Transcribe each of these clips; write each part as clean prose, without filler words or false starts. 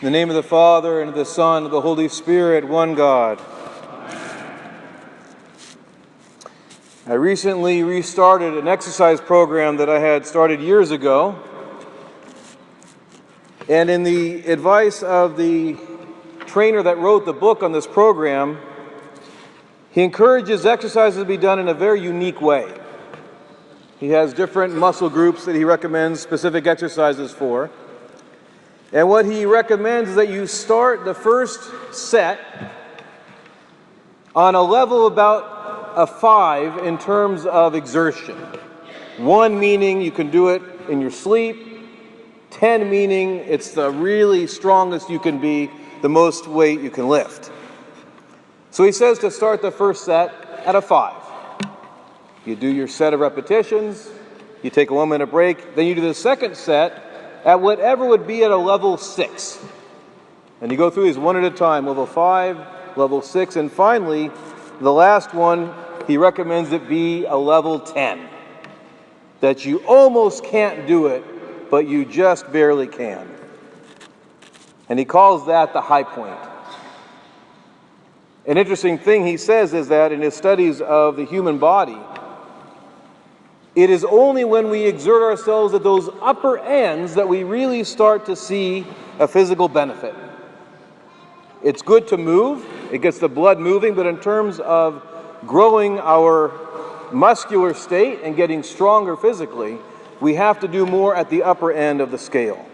In the name of the Father, and of the Son, and of the Holy Spirit, one God. I recently restarted an exercise program that I had started years ago. And in the advice of the trainer that wrote the book on this program, he encourages exercises to be done in a very unique way. He has different muscle groups that he recommends specific exercises for. And what he recommends is that you start the first set on a level about a 5 in terms of exertion. 1 meaning you can do it in your sleep. 10 meaning it's the really strongest you can be, the most weight you can lift. So he says to start the first set at a 5. You do your set of repetitions, you take a 1-minute break, then you do the second set at whatever would be at a level 6. And you go through these one at a time, level 5, level 6, and finally, the last one, he recommends it be a level 10. That you almost can't do it, but you just barely can. And he calls that the high point. An interesting thing he says is that in his studies of the human body, it is only when we exert ourselves at those upper ends that we really start to see a physical benefit. It's good to move, it gets the blood moving, but in terms of growing our muscular state and getting stronger physically, we have to do more at the upper end of the scale.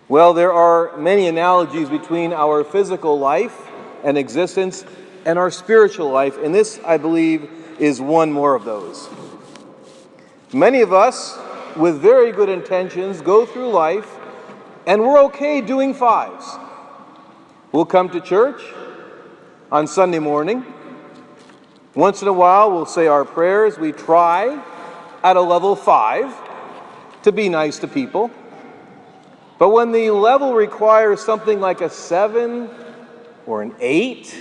Well, there are many analogies between our physical life and existence and our spiritual life, and this, I believe, is one more of those. Many of us, with very good intentions, go through life, and we're okay doing 5s. We'll come to church on Sunday morning. Once in a while, we'll say our prayers. We try at a level 5 to be nice to people. But when the level requires something like a 7 or an 8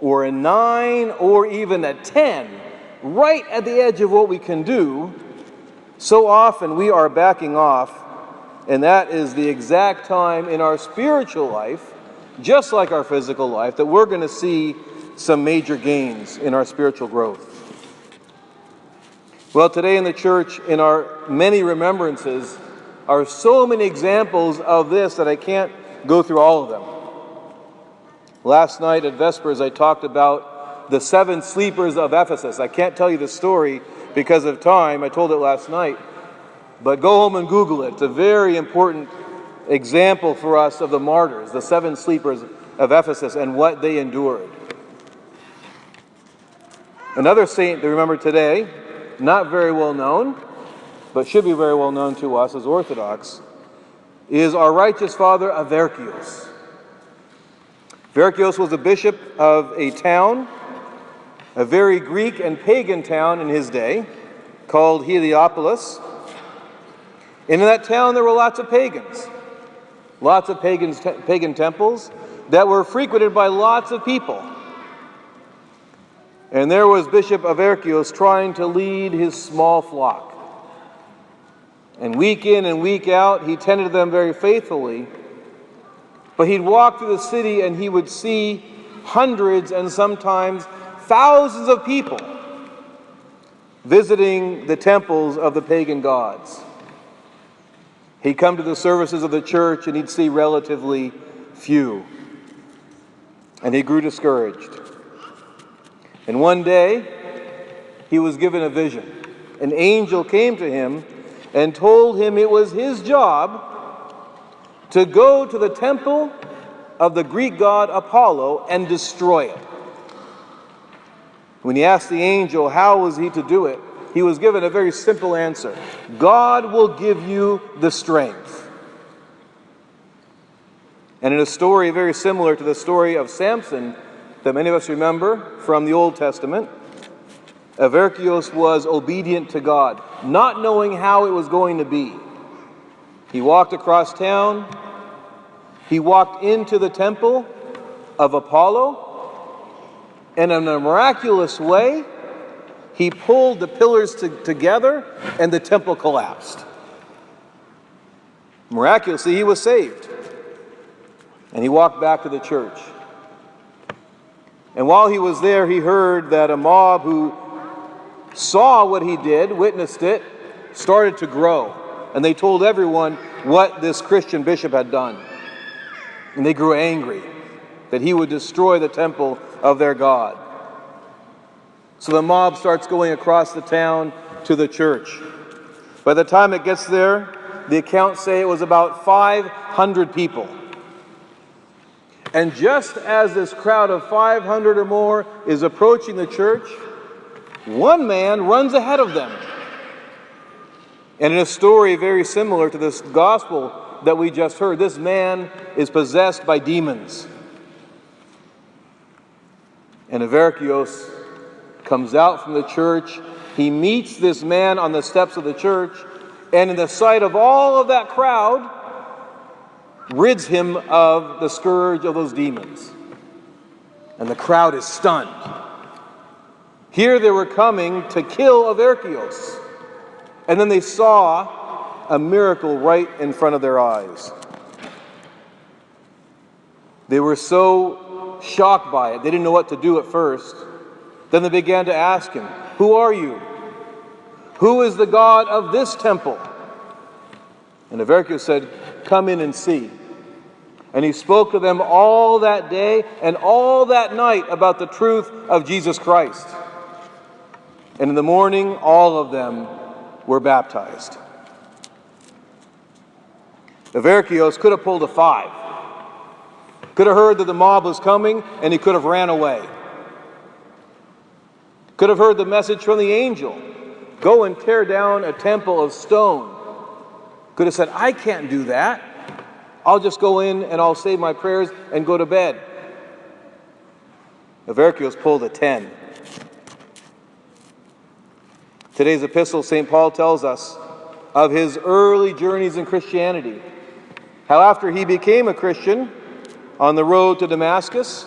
or a 9 or even a 10, right at the edge of what we can do, so often we are backing off, and that is the exact time in our spiritual life, just like our physical life, that we're going to see some major gains in our spiritual growth. Well, today in the church, in our many remembrances, are so many examples of this that I can't go through all of them. Last night at Vespers, I talked about the 7 sleepers of Ephesus. I can't tell you the story because of time. I told it last night. But go home and Google it. It's a very important example for us of the martyrs, the 7 sleepers of Ephesus, and what they endured. Another saint to remember today, not very well known, but should be very well known to us as Orthodox, is our righteous father Averkios. Averkios was a bishop of a town, a very Greek and pagan town in his day, called Heliopolis. And in that town there were lots of pagans. Lots of pagan temples that were frequented by lots of people. And there was Bishop Averkios trying to lead his small flock. And week in and week out, he tended them very faithfully. But he'd walk through the city and he would see hundreds and sometimes thousands of people visiting the temples of the pagan gods. He'd come to the services of the church and he'd see relatively few. And he grew discouraged. And one day, he was given a vision. An angel came to him and told him it was his job to go to the temple of the Greek god Apollo and destroy it. When he asked the angel how was he to do it, he was given a very simple answer. God will give you the strength. And in a story very similar to the story of Samson that many of us remember from the Old Testament, Averkios was obedient to God, not knowing how it was going to be. He walked across town. He walked into the temple of Apollo, and in a miraculous way, he pulled the pillars together, and the temple collapsed. Miraculously, he was saved. And he walked back to the church. And while he was there, he heard that a mob who saw what he did, witnessed it, started to grow. And they told everyone what this Christian bishop had done. And they grew angry that he would destroy the temple of their God. So the mob starts going across the town to the church. By the time it gets there, the accounts say it was about 500 people. And just as this crowd of 500 or more is approaching the church, one man runs ahead of them. And in a story very similar to this gospel that we just heard, this man is possessed by demons. And Averkios comes out from the church. He meets this man on the steps of the church, and in the sight of all of that crowd, rids him of the scourge of those demons. And the crowd is stunned. Here they were coming to kill Averkios. And then they saw a miracle right in front of their eyes. They were so shocked by it, they didn't know what to do at first. Then they began to ask him, "Who are you? Who is the God of this temple?" And Averkios said, "Come in and see." And he spoke to them all that day and all that night about the truth of Jesus Christ. And in the morning, all of them were baptized. Averkios could have pulled a 5. Could have heard that the mob was coming, and he could have ran away. Could have heard the message from the angel, "Go and tear down a temple of stone." Could have said, "I can't do that. I'll just go in and I'll say my prayers and go to bed." Averkios pulled a 10. Today's epistle, St. Paul tells us of his early journeys in Christianity. How after he became a Christian on the road to Damascus,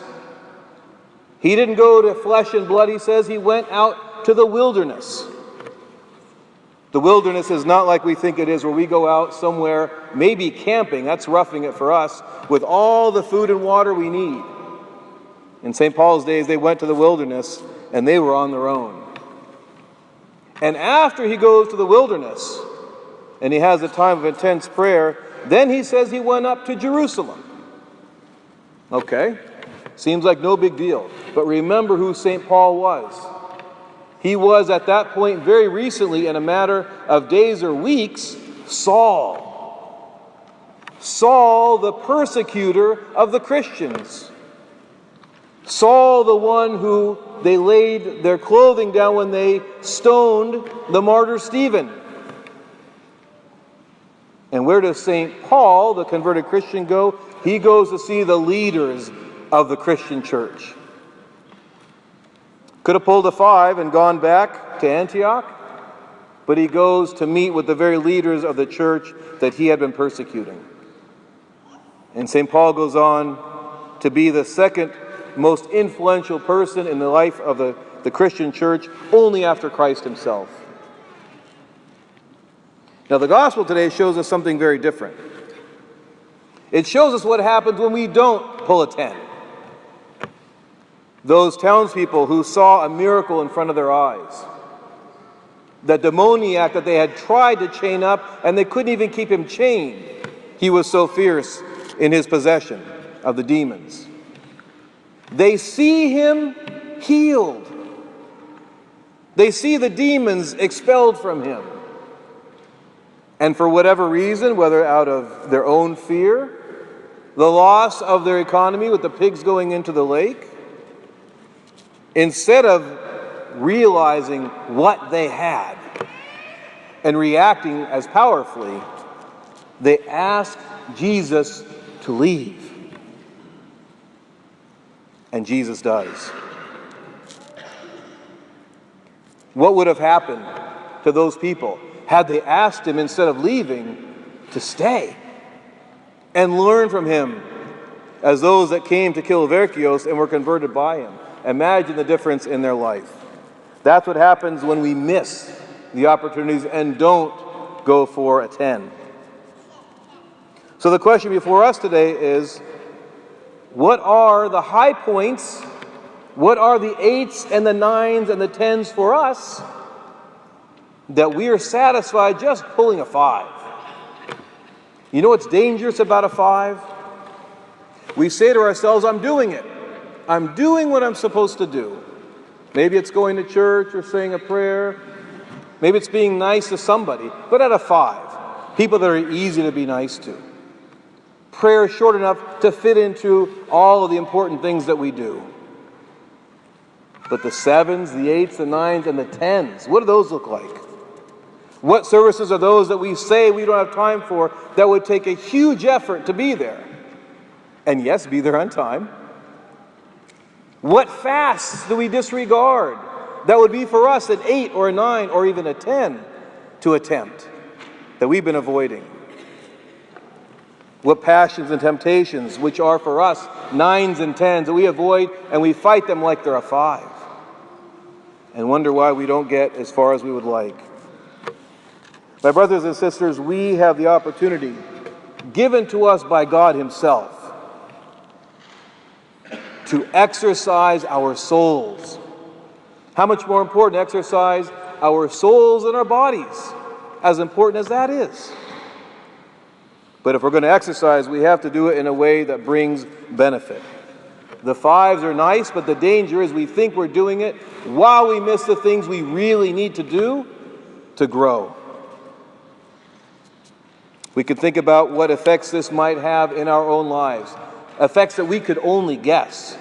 he didn't go to flesh and blood, he says. He went out to the wilderness. The wilderness is not like we think it is, where we go out somewhere, maybe camping, that's roughing it for us, with all the food and water we need. In St. Paul's days, they went to the wilderness, and they were on their own. And after he goes to the wilderness, and he has a time of intense prayer, then he says he went up to Jerusalem. Okay, seems like no big deal. But remember who St. Paul was. He was at that point, very recently, in a matter of days or weeks, Saul. Saul, the persecutor of the Christians. Saul, the one who they laid their clothing down when they stoned the martyr Stephen. And where does St. Paul, the converted Christian, go? He goes to see the leaders of the Christian church. Could have pulled a 5 and gone back to Antioch, but he goes to meet with the very leaders of the church that he had been persecuting. And St. Paul goes on to be the second most influential person in the life of the Christian church, only after Christ himself. Now, the gospel today shows us something very different. It shows us what happens when we don't pull a 10. Those townspeople who saw a miracle in front of their eyes. The demoniac that they had tried to chain up, and they couldn't even keep him chained. He was so fierce in his possession of the demons. They see him healed. They see the demons expelled from him. And for whatever reason, whether out of their own fear, the loss of their economy with the pigs going into the lake, instead of realizing what they had and reacting as powerfully, they asked Jesus to leave. And Jesus does. What would have happened to those people had they asked him, instead of leaving, to stay and learn from him, as those that came to kill Averkios and were converted by him? Imagine the difference in their life. That's what happens when we miss the opportunities and don't go for a 10. So the question before us today is, What are the high points? What are the 8s and the 9s and the 10s for us that we are satisfied just pulling a 5? You know what's dangerous about a 5? We say to ourselves, I'm doing it. I'm doing what I'm supposed to do. Maybe it's going to church or saying a prayer. Maybe it's being nice to somebody. But at a 5, people that are easy to be nice to. Prayer is short enough to fit into all of the important things that we do. But the 7s, the 8s, the 9s, and the 10s, what do those look like? What services are those that we say we don't have time for that would take a huge effort to be there? And yes, be there on time. What fasts do we disregard that would be for us an 8 or a 9 or even a 10 to attempt that we've been avoiding? What passions and temptations, which are for us 9s and 10s, that we avoid and we fight them like they're a 5 and wonder why we don't get as far as we would like. My brothers and sisters, we have the opportunity given to us by God Himself to exercise our souls. How much more important to exercise our souls and our bodies, as important as that is. But if we're going to exercise, we have to do it in a way that brings benefit. The 5s are nice, but the danger is we think we're doing it while we miss the things we really need to do to grow. We could think about what effects this might have in our own lives. Effects that we could only guess.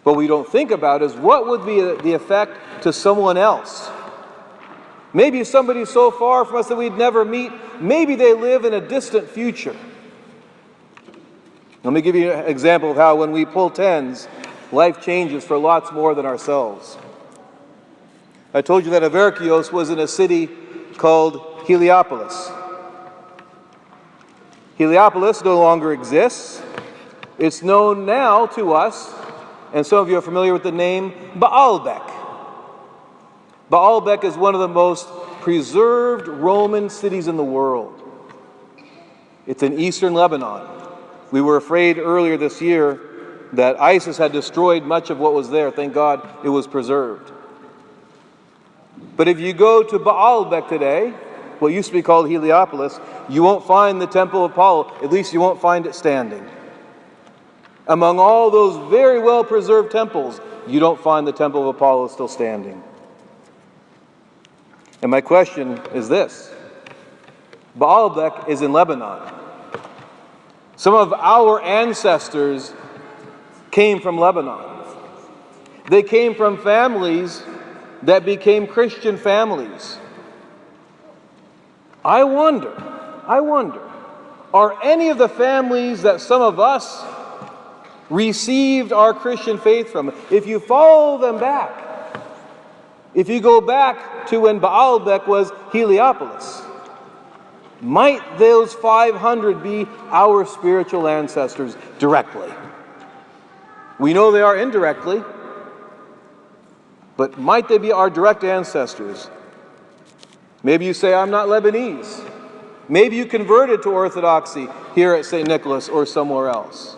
What we don't think about is what would be the effect to someone else. Maybe somebody so far from us that we'd never meet. Maybe they live in a distant future. Let me give you an example of how when we pull 10s, life changes for lots more than ourselves. I told you that Averkios was in a city called Heliopolis. Heliopolis no longer exists. It's known now to us, and some of you are familiar with the name Baalbek. Baalbek is one of the most preserved Roman cities in the world. It's in eastern Lebanon. We were afraid earlier this year that ISIS had destroyed much of what was there. Thank God it was preserved. But if you go to Baalbek today, what used to be called Heliopolis, you won't find the Temple of Apollo. At least you won't find it standing. Among all those very well preserved temples, you don't find the Temple of Apollo still standing. And my question is this. Baalbek is in Lebanon. Some of our ancestors came from Lebanon. They came from families that became Christian families. I wonder, are any of the families that some of us received our Christian faith from, if you follow them back, if you go back to when Baalbek was Heliopolis, might those 500 be our spiritual ancestors directly? We know they are indirectly, but might they be our direct ancestors? Maybe you say, I'm not Lebanese. Maybe you converted to Orthodoxy here at St. Nicholas or somewhere else.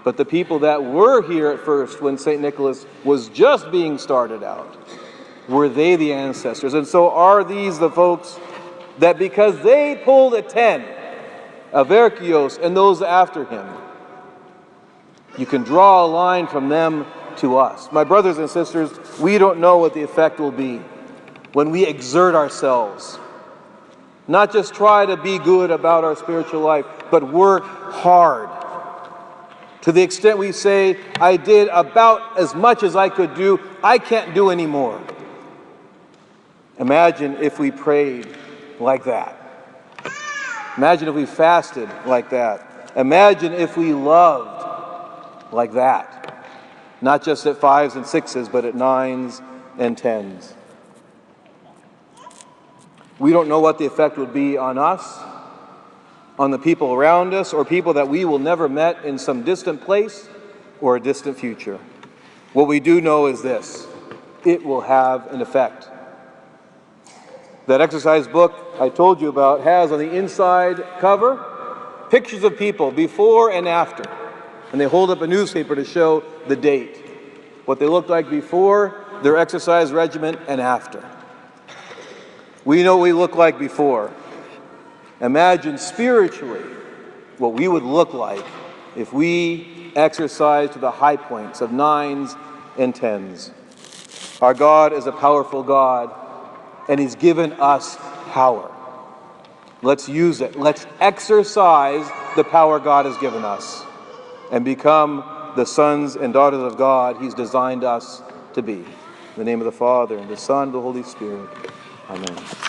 But the people that were here at first when St. Nicholas was just being started out, were they the ancestors? And so are these the folks that because they pulled a 10, Averkios and those after him, you can draw a line from them to us. My brothers and sisters, we don't know what the effect will be when we exert ourselves. Not just try to be good about our spiritual life, but work hard. To the extent we say, I did about as much as I could do, I can't do any more. Imagine if we prayed like that. Imagine if we fasted like that. Imagine if we loved like that. Not just at 5s and 6s, but at 9s and 10s. We don't know what the effect would be on us, on the people around us, or people that we will never met in some distant place or a distant future. What we do know is this: it will have an effect. That exercise book I told you about has on the inside cover pictures of people before and after. And they hold up a newspaper to show the date. What they looked like before their exercise regimen and after. We know what we look like before. Imagine spiritually what we would look like if we exercised to the high points of 9s and 10s. Our God is a powerful God, and He's given us power. Let's use it. Let's exercise the power God has given us and become the sons and daughters of God He's designed us to be. In the name of the Father, and the Son, and the Holy Spirit. Amen.